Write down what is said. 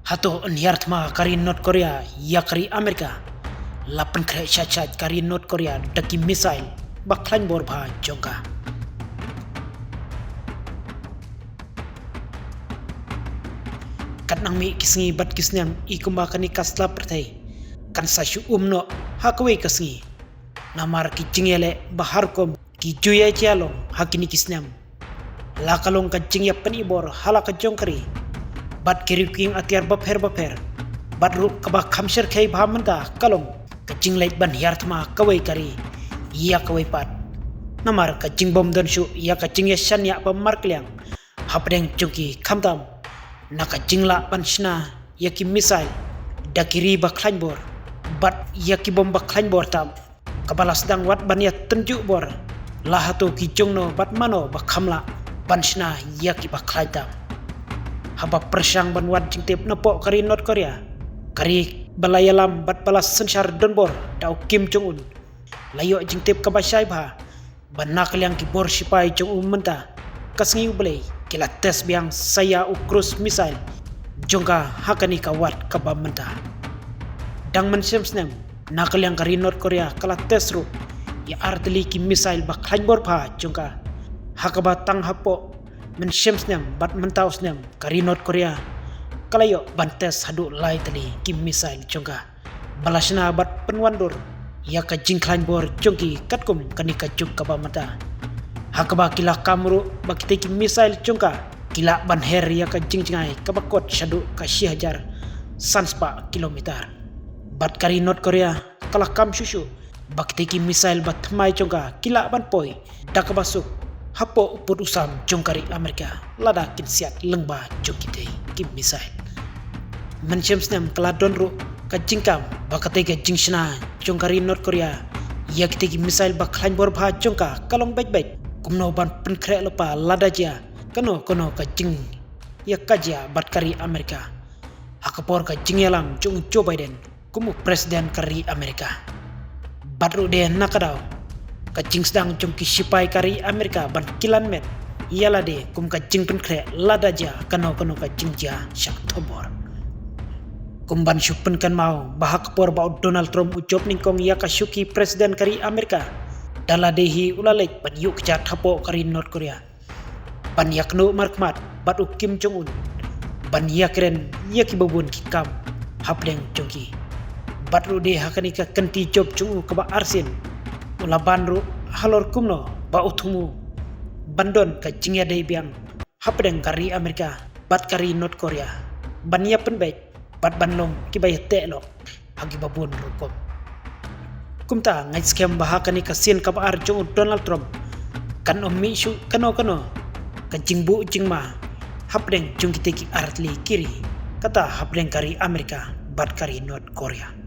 Hato nyartma kari North Korea ya kari Amerika. Lapan kre chat kari North Korea daki missile baklan borba jongka. Katnang mi kisngi bat kisnyam ikumba kani kasla pertai. Kan sasu umno hakwe kisngi. Namar ki jingele bahar kom ki juya jalong hakini kisnyam. Lakalong ka jingya penibor halaka jongkari. Bat kiriking atiar baper. Bat ru kabak kamsir kay bahamanda kalong ka jinglait ban yartma kawai kari. Iya kawai pat. Namar ka jingbom don shu iya ka jingya shanya pamarkliang. Hapdeng jongki kamdam. Naka jingla panshna yaki missile dakiri baklan bor bat yaki bomba baklan bor tam kabalas dang wat ban ya tenjuk bor lahato ki jongno bat mano bakamla panshna yaki baklan tam haba persang ban wat jingtip napo kari North Korea kari balayalam bat balas sensar don bor dau Kim Jong Un layo jingtip kabasai ba ban nakliang ki bor sipai Jong Un menta kasngi ublay kila tes biang saya ukrus missile jongka hakani kawat kabamenta dang mensemsnem nakaliang kari North Korea kala tes ru ya artili ki missile baklan bor pa jongka hakaba tang hapo mensemsnem bat mentausnem kari North Korea kalayo bantes hadu lai tali ki missile jongka balasna bat penwandur ya ka jingklan bor jongki katkum kanika juk kabamenta hakaba kila kamru bakite ki missile jongka kila banher ya ka jingjingai kabakot shadu ka shihajar sanspa kilometer bat kari North Korea kala kam shushu bakite ki missile bat mai jongka kila ban poi dakabasuk hapo uput usam jongkari Amerika lada kinsiat lengba jongkite ki missile mensyamsnam kala donru ka jingkam bakate ka jingshna jongkari North Korea ya kite ki missile baklan bor bha jongka kalong baik kumno ban penkre lupa ladaja kono ka jing ya kaja bat kari Amerika hakapor ka jingyalam Joe Biden kumu presiden kari Amerika batru de nakadaw ka jing sedang jongki sipai kari Amerika ban kilan met yala de kum ka jing penkre ladaja kono ka jingja syak tobor kumban syupen kan mau bahak por ba Donald Trump ucap ningkong ya ka syuki presiden kari Amerika daladehi ulalek ban yuk cat hapo kari North Korea ban yakno markmat bat Kim Jong Un ban yakren yaki babun kikam hapleng jongki bat rude hakani ka kenti job chung ka ba arsin ulaban ru halor kumno ba utumu bandon ka jingya dei biang hapleng kari Amerika bat kari North Korea ban yapen baik bat banlong kibay telok hagi babun rukom kumta ngai scam bahakani kasien kabar Jong Donald Trump kan ommi shu kano kan jingbu jingma hapdeng jungkite ki artli kiri kata hapdeng kari Amerika bat kari North Korea